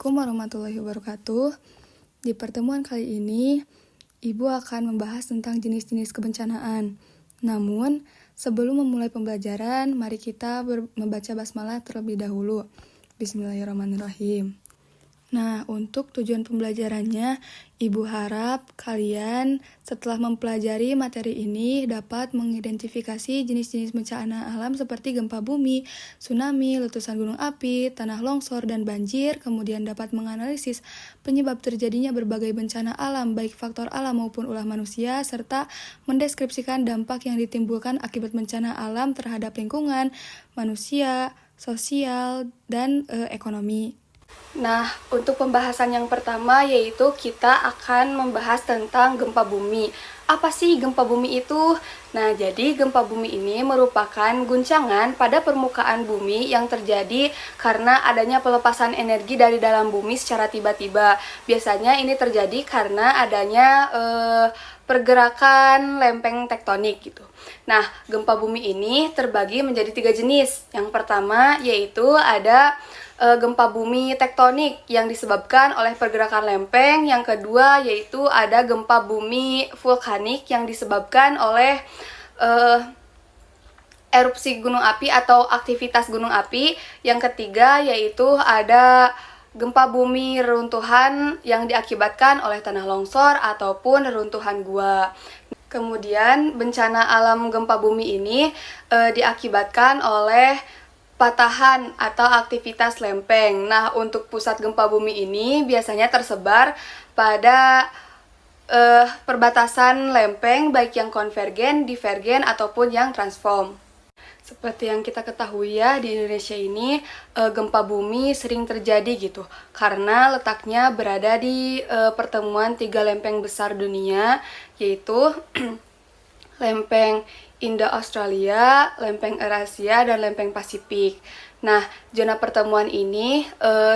Assalamualaikum warahmatullahi wabarakatuh. Di pertemuan kali ini, Ibu akan membahas tentang jenis-jenis kebencanaan. Namun, sebelum memulai pembelajaran, mari kita membaca basmalah terlebih dahulu. Bismillahirrahmanirrahim. Nah, untuk tujuan pembelajarannya, Ibu harap kalian setelah mempelajari materi ini dapat mengidentifikasi jenis-jenis bencana alam seperti gempa bumi, tsunami, letusan gunung api, tanah longsor, dan banjir, kemudian dapat menganalisis penyebab terjadinya berbagai bencana alam, baik faktor alam maupun ulah manusia, serta mendeskripsikan dampak yang ditimbulkan akibat bencana alam terhadap lingkungan, manusia, sosial, dan ekonomi. Nah, untuk pembahasan yang pertama yaitu kita akan membahas tentang gempa bumi. Apa sih gempa bumi itu? Nah, jadi gempa bumi ini merupakan guncangan pada permukaan bumi yang terjadi karena adanya pelepasan energi dari dalam bumi secara tiba-tiba. Biasanya ini terjadi karena adanya pergerakan lempeng tektonik gitu. Nah, gempa bumi ini terbagi menjadi 3 jenis. Yang pertama yaitu ada gempa bumi tektonik yang disebabkan oleh pergerakan lempeng. Yang kedua yaitu ada gempa bumi vulkanik yang disebabkan oleh erupsi gunung api atau aktivitas gunung api. Yang ketiga yaitu ada gempa bumi reruntuhan yang diakibatkan oleh tanah longsor ataupun reruntuhan gua. Kemudian bencana alam gempa bumi ini diakibatkan oleh patahan atau aktivitas lempeng. Nah, untuk pusat gempa bumi ini biasanya tersebar pada perbatasan lempeng, baik yang konvergen, divergen, ataupun yang transform. Seperti yang kita ketahui ya, di Indonesia ini gempa bumi sering terjadi gitu, karena letaknya berada di pertemuan 3 lempeng besar dunia, yaitu lempeng Indo-Australia, lempeng Eurasia, dan lempeng Pasifik. Nah, zona pertemuan ini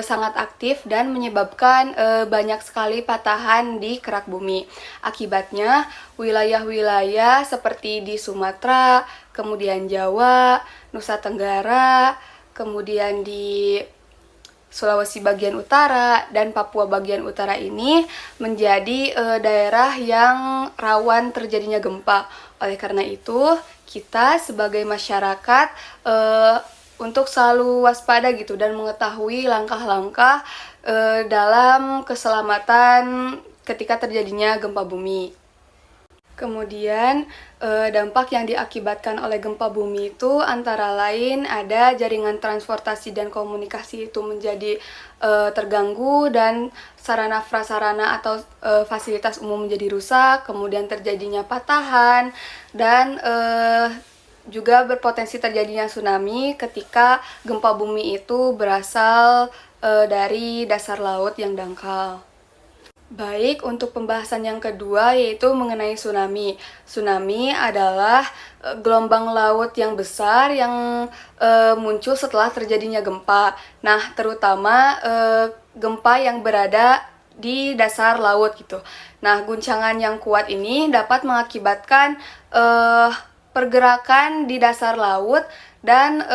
sangat aktif dan menyebabkan banyak sekali patahan di kerak bumi. Akibatnya, wilayah-wilayah seperti di Sumatera, kemudian Jawa, Nusa Tenggara, kemudian di Sulawesi bagian utara dan Papua bagian utara ini menjadi daerah yang rawan terjadinya gempa. Oleh karena itu, kita sebagai masyarakat untuk selalu waspada gitu dan mengetahui langkah-langkah dalam keselamatan ketika terjadinya gempa bumi. Kemudian, dampak yang diakibatkan oleh gempa bumi itu antara lain ada jaringan transportasi dan komunikasi itu menjadi terganggu dan sarana prasarana atau fasilitas umum menjadi rusak, kemudian terjadinya patahan, dan juga berpotensi terjadinya tsunami ketika gempa bumi itu berasal dari dasar laut yang dangkal. Baik, untuk pembahasan yang kedua yaitu mengenai tsunami. Tsunami adalah gelombang laut yang besar yang muncul setelah terjadinya gempa. Nah, terutama gempa yang berada di dasar laut gitu. Nah, guncangan yang kuat ini dapat mengakibatkan pergerakan di dasar laut dan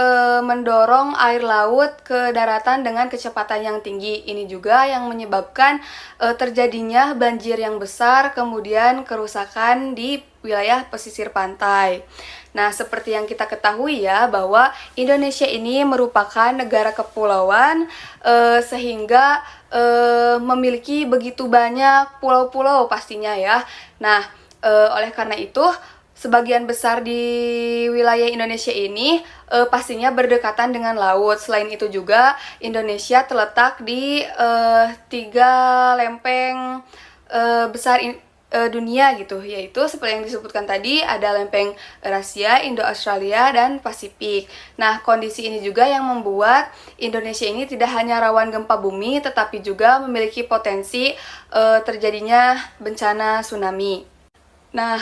mendorong air laut ke daratan dengan kecepatan yang tinggi. Ini juga yang menyebabkan terjadinya banjir yang besar, kemudian kerusakan di wilayah pesisir pantai. Nah, seperti yang kita ketahui ya, bahwa Indonesia ini merupakan negara kepulauan sehingga memiliki begitu banyak pulau-pulau pastinya ya. Nah, oleh karena itu, sebagian besar di wilayah Indonesia ini pastinya berdekatan dengan laut. Selain itu juga Indonesia terletak di 3 lempeng besar dunia gitu, yaitu seperti yang disebutkan tadi ada lempeng Eurasia, Indo-Australia, dan Pasifik. Nah, kondisi ini juga yang membuat Indonesia ini tidak hanya rawan gempa bumi, tetapi juga memiliki potensi terjadinya bencana tsunami. Nah,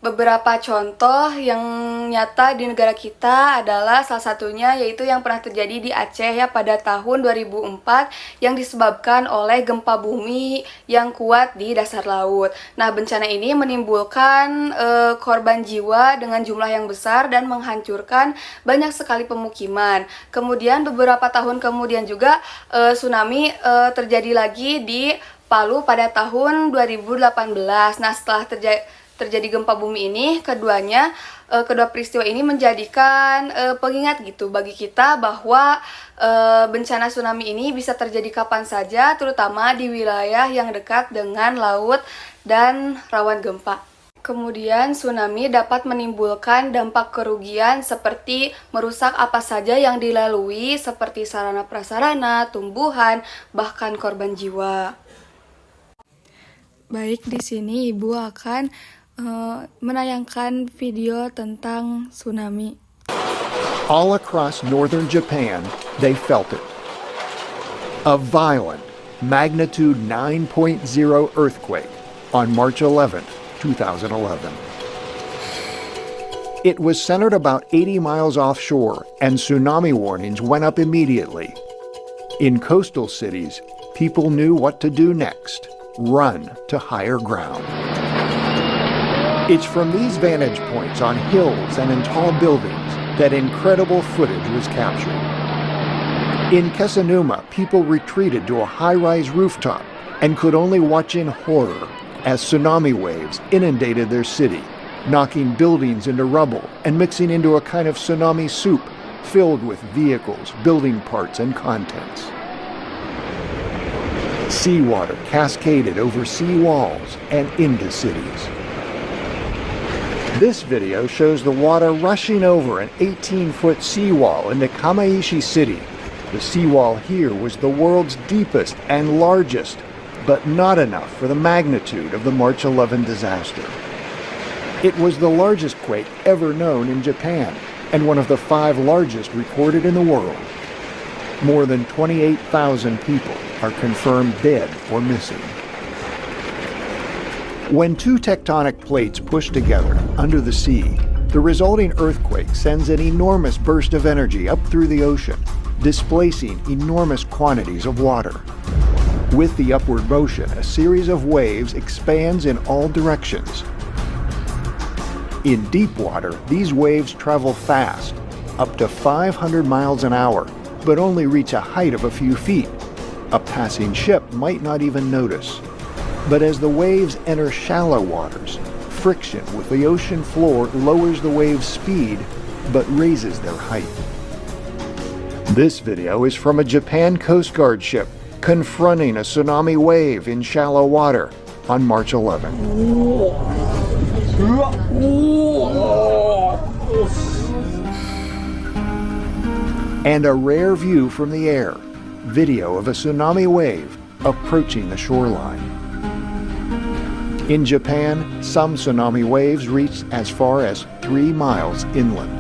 Beberapa contoh yang nyata di negara kita adalah salah satunya yaitu yang pernah terjadi di Aceh ya pada tahun 2004 yang disebabkan oleh gempa bumi yang kuat di dasar laut. Nah, bencana ini menimbulkan korban jiwa dengan jumlah yang besar dan menghancurkan banyak sekali pemukiman. Kemudian beberapa tahun kemudian juga tsunami terjadi lagi di Palu pada tahun 2018. Nah, setelah terjadi gempa bumi ini, kedua peristiwa ini menjadikan pengingat gitu bagi kita bahwa bencana tsunami ini bisa terjadi kapan saja, terutama di wilayah yang dekat dengan laut dan rawan gempa. Kemudian tsunami dapat menimbulkan dampak kerugian seperti merusak apa saja yang dilalui seperti sarana prasarana, tumbuhan, bahkan korban jiwa. Baik, di sini Ibu akan menayangkan video tentang tsunami. All across northern Japan, they felt it. A violent magnitude 9.0 earthquake on March 11, 2011. It was centered about 80 miles offshore, and tsunami warnings went up immediately. In coastal cities, people knew what to do next: run to higher ground. It's from these vantage points on hills and in tall buildings that incredible footage was captured. In Kesanuma, people retreated to a high-rise rooftop and could only watch in horror as tsunami waves inundated their city, knocking buildings into rubble and mixing into a kind of tsunami soup filled with vehicles, building parts, and contents. Seawater cascaded over sea walls and into cities. This video shows the water rushing over an 18-foot seawall into Kamaishi City. The seawall here was the world's deepest and largest, but not enough for the magnitude of the March 11 disaster. It was the largest quake ever known in Japan, and one of the 5 largest recorded in the world. More than 28,000 people are confirmed dead or missing. When 2 tectonic plates push together under the sea, the resulting earthquake sends an enormous burst of energy up through the ocean, displacing enormous quantities of water. With the upward motion, a series of waves expands in all directions. In deep water, these waves travel fast, up to 500 miles an hour, but only reach a height of a few feet. A passing ship might not even notice. But as the waves enter shallow waters, friction with the ocean floor lowers the wave's speed, but raises their height. This video is from a Japan Coast Guard ship confronting a tsunami wave in shallow water on March 11. And a rare view from the air, video of a tsunami wave approaching the shoreline. In Japan, some tsunami waves reached as far as 3 miles inland.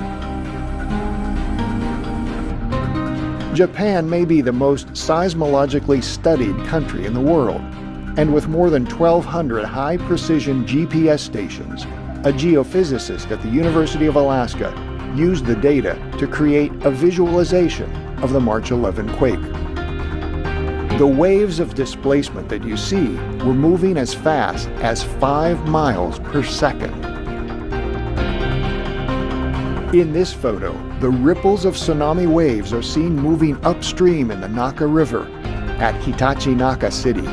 Japan may be the most seismologically studied country in the world, and with more than 1,200 high-precision GPS stations, a geophysicist at the University of Alaska used the data to create a visualization of the March 11 quake. The waves of displacement that you see were moving as fast as 5 miles per second. In this photo, the ripples of tsunami waves are seen moving upstream in the Naka River at Hitachi Naka City.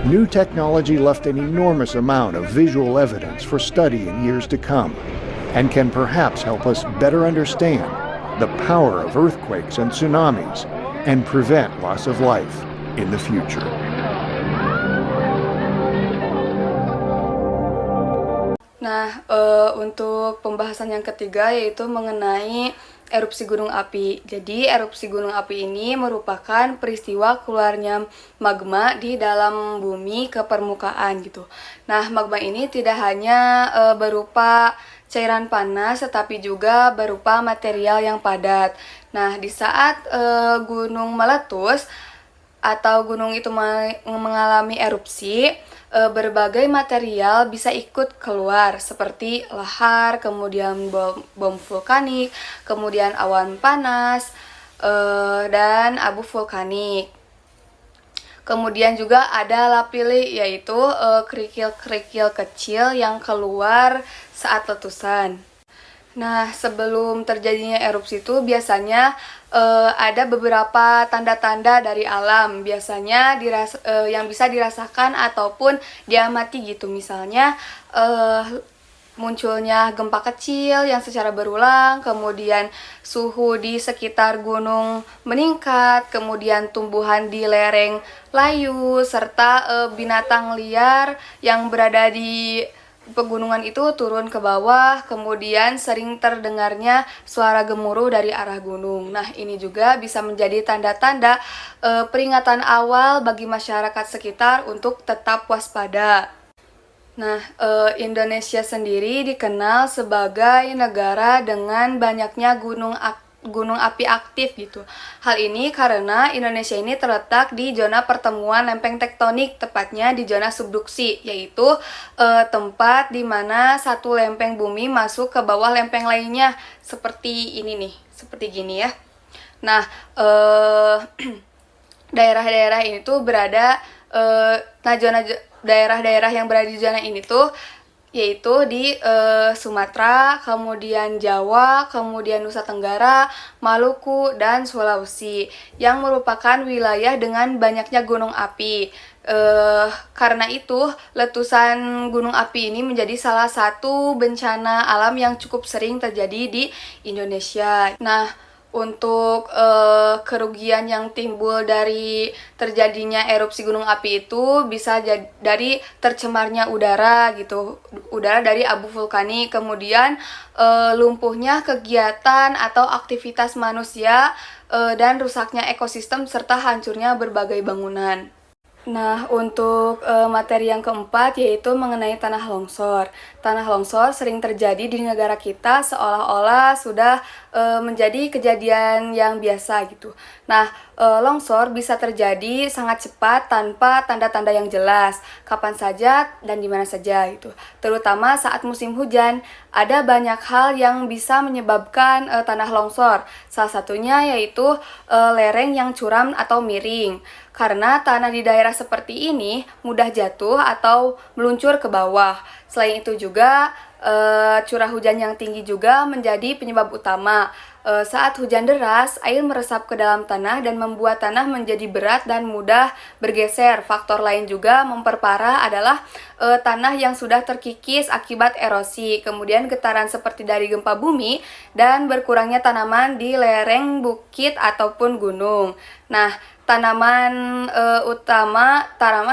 New technology left an enormous amount of visual evidence for study in years to come, and can perhaps help us better understand the power of earthquakes and tsunamis and prevent loss of life in the future. Nah, untuk pembahasan yang ketiga yaitu mengenai erupsi gunung api. Jadi, erupsi gunung api ini merupakan peristiwa keluarnya magma di dalam bumi ke permukaan gitu. Nah, magma ini tidak hanya berupa cairan panas, tetapi juga berupa material yang padat. Nah, di saat gunung meletus, atau gunung itu mengalami erupsi, berbagai material bisa ikut keluar seperti lahar, kemudian bom vulkanik, kemudian awan panas, dan abu vulkanik. Kemudian juga ada lapilli, yaitu kerikil-kerikil kecil yang keluar saat letusan. Nah, sebelum terjadinya erupsi itu biasanya ada beberapa tanda-tanda dari alam, biasanya yang bisa dirasakan ataupun diamati gitu. Misalnya munculnya gempa kecil yang secara berulang, kemudian suhu di sekitar gunung meningkat, kemudian tumbuhan di lereng layu, serta binatang liar yang berada di pegunungan itu turun ke bawah, kemudian sering terdengarnya suara gemuruh dari arah gunung. Nah, ini juga bisa menjadi tanda-tanda peringatan awal bagi masyarakat sekitar untuk tetap waspada. Nah, Indonesia sendiri dikenal sebagai negara dengan banyaknya gunung api aktif gitu. Hal ini karena Indonesia ini terletak di zona pertemuan lempeng tektonik, tepatnya di zona subduksi, yaitu tempat di mana satu lempeng bumi masuk ke bawah lempeng lainnya, seperti ini nih, seperti gini ya. Nah, daerah-daerah ini tuh berada daerah-daerah yang berada di zona ini tuh yaitu di Sumatera, kemudian Jawa, kemudian Nusa Tenggara, Maluku, dan Sulawesi yang merupakan wilayah dengan banyaknya gunung api. Karena itu, letusan gunung api ini menjadi salah satu bencana alam yang cukup sering terjadi di Indonesia. Nah, untuk kerugian yang timbul dari terjadinya erupsi gunung api itu bisa dari tercemarnya udara gitu, udara dari abu vulkanik, kemudian lumpuhnya kegiatan atau aktivitas manusia, dan rusaknya ekosistem serta hancurnya berbagai bangunan. Nah, untuk materi yang keempat yaitu mengenai tanah longsor. Tanah longsor sering terjadi di negara kita seolah-olah sudah menjadi kejadian yang biasa gitu. Nah, longsor bisa terjadi sangat cepat tanpa tanda-tanda yang jelas, kapan saja dan di mana saja itu. Terutama saat musim hujan, ada banyak hal yang bisa menyebabkan tanah longsor. Salah satunya yaitu lereng yang curam atau miring. Karena tanah di daerah seperti ini mudah jatuh atau meluncur ke bawah. Selain itu juga curah hujan yang tinggi juga menjadi penyebab utama. Saat hujan deras, air meresap ke dalam tanah dan membuat tanah menjadi berat dan mudah bergeser. Faktor lain juga memperparah adalah tanah yang sudah terkikis akibat erosi, kemudian getaran seperti dari gempa bumi, dan berkurangnya tanaman di lereng bukit ataupun gunung. Nah, tanaman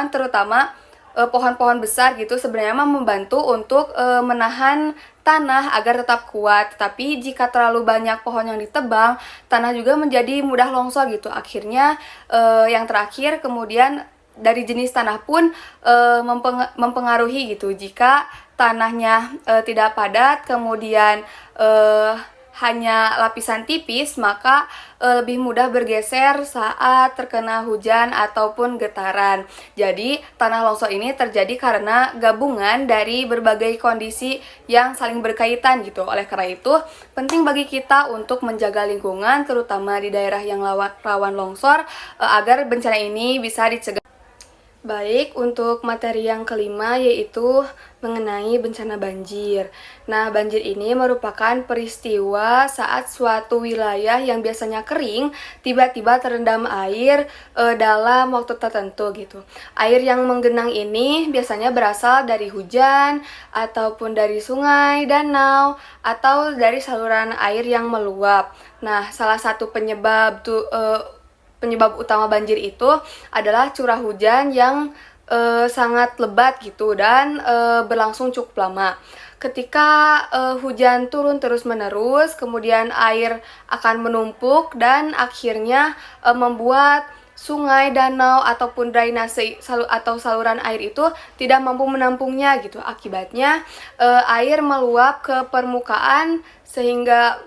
terutama pohon-pohon besar gitu sebenarnya membantu untuk menahan tanah agar tetap kuat. Tapi jika terlalu banyak pohon yang ditebang, tanah juga menjadi mudah longsor gitu. Akhirnya yang terakhir kemudian dari jenis tanah pun mempengaruhi gitu. Jika tanahnya tidak padat, kemudian hanya lapisan tipis, maka lebih mudah bergeser saat terkena hujan ataupun getaran. Jadi, tanah longsor ini terjadi karena gabungan dari berbagai kondisi yang saling berkaitan gitu. Oleh karena itu, penting bagi kita untuk menjaga lingkungan, terutama di daerah yang rawan longsor, agar bencana ini bisa dicegah. Baik, untuk materi yang kelima yaitu mengenai bencana banjir. Nah, banjir ini merupakan peristiwa saat suatu wilayah yang biasanya kering tiba-tiba terendam air dalam waktu tertentu gitu. Air yang menggenang ini biasanya berasal dari hujan ataupun dari sungai, danau, atau dari saluran air yang meluap. Nah, salah satu penyebab utama banjir itu adalah curah hujan yang sangat lebat gitu dan berlangsung cukup lama. Ketika hujan turun terus-menerus, kemudian air akan menumpuk dan akhirnya membuat sungai, danau, ataupun drainase atau saluran air itu tidak mampu menampungnya gitu. Akibatnya air meluap ke permukaan sehingga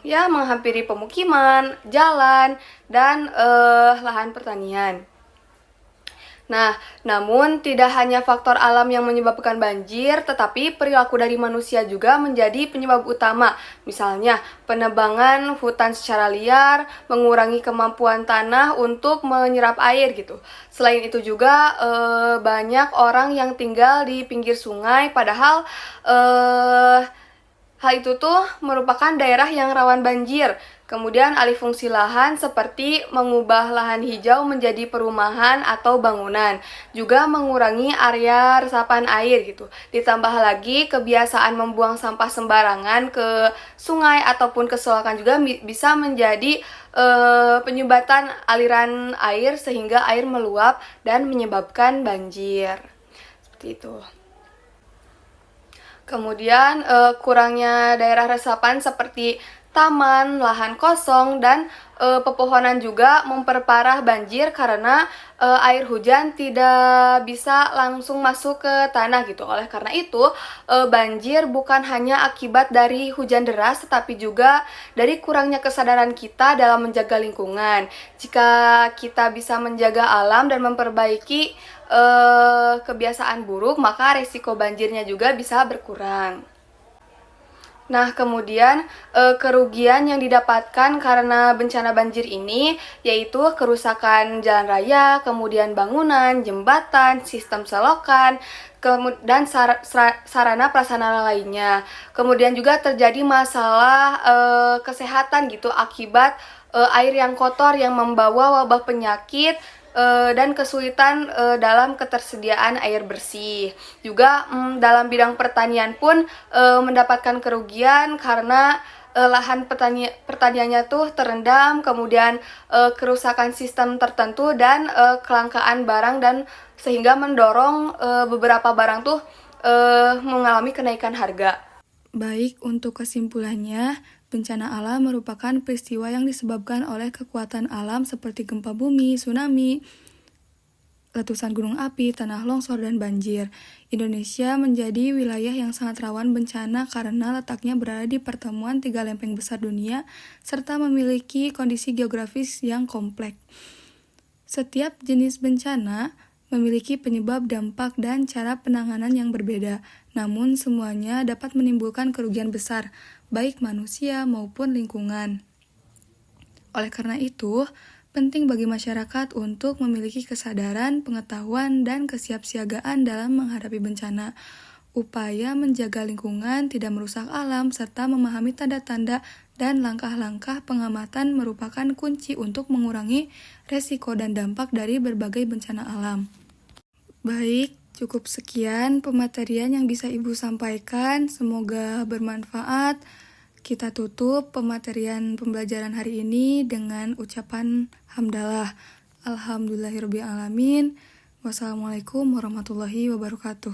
ya menghampiri pemukiman, jalan, dan lahan pertanian. Nah, namun tidak hanya faktor alam yang menyebabkan banjir, tetapi perilaku dari manusia juga menjadi penyebab utama. Misalnya, penebangan hutan secara liar, mengurangi kemampuan tanah untuk menyerap air gitu. Selain itu juga banyak orang yang tinggal di pinggir sungai, padahal hal itu tuh merupakan daerah yang rawan banjir. Kemudian alih fungsi lahan seperti mengubah lahan hijau menjadi perumahan atau bangunan, juga mengurangi area resapan air gitu. Ditambah lagi kebiasaan membuang sampah sembarangan ke sungai ataupun ke selokan juga bisa menjadi penyumbatan aliran air sehingga air meluap dan menyebabkan banjir. Seperti itu. Kemudian kurangnya daerah resapan seperti taman, lahan kosong, dan pepohonan juga memperparah banjir karena air hujan tidak bisa langsung masuk ke tanah gitu. Oleh karena itu, banjir bukan hanya akibat dari hujan deras, tetapi juga dari kurangnya kesadaran kita dalam menjaga lingkungan. Jika kita bisa menjaga alam dan memperbaiki kebiasaan buruk, maka resiko banjirnya juga bisa berkurang. Nah, kemudian kerugian yang didapatkan karena bencana banjir ini yaitu kerusakan jalan raya, kemudian bangunan, jembatan, sistem selokan, dan sarana prasarana lainnya. Kemudian juga terjadi masalah kesehatan gitu akibat air yang kotor yang membawa wabah penyakit dan kesulitan dalam ketersediaan air bersih. Juga dalam bidang pertanian pun mendapatkan kerugian karena lahan pertaniannya tuh terendam, kemudian kerusakan sistem tertentu dan kelangkaan barang, dan sehingga mendorong beberapa barang tuh mengalami kenaikan harga. Baik, untuk kesimpulannya, bencana alam merupakan peristiwa yang disebabkan oleh kekuatan alam seperti gempa bumi, tsunami, letusan gunung api, tanah longsor, dan banjir. Indonesia menjadi wilayah yang sangat rawan bencana karena letaknya berada di pertemuan 3 lempeng besar dunia serta memiliki kondisi geografis yang kompleks. Setiap jenis bencana memiliki penyebab, dampak, dan cara penanganan yang berbeda. Namun semuanya dapat menimbulkan kerugian besar, baik manusia maupun lingkungan. Oleh karena itu, penting bagi masyarakat untuk memiliki kesadaran, pengetahuan, dan kesiapsiagaan dalam menghadapi bencana. Upaya menjaga lingkungan, tidak merusak alam, serta memahami tanda-tanda dan langkah-langkah pengamatan merupakan kunci untuk mengurangi resiko dan dampak dari berbagai bencana alam. Baik, cukup sekian pematerian yang bisa Ibu sampaikan. Semoga bermanfaat. Kita tutup pematerian pembelajaran hari ini dengan ucapan hamdalah. Alhamdulillahirrabbilalamin. Wassalamualaikum warahmatullahi wabarakatuh.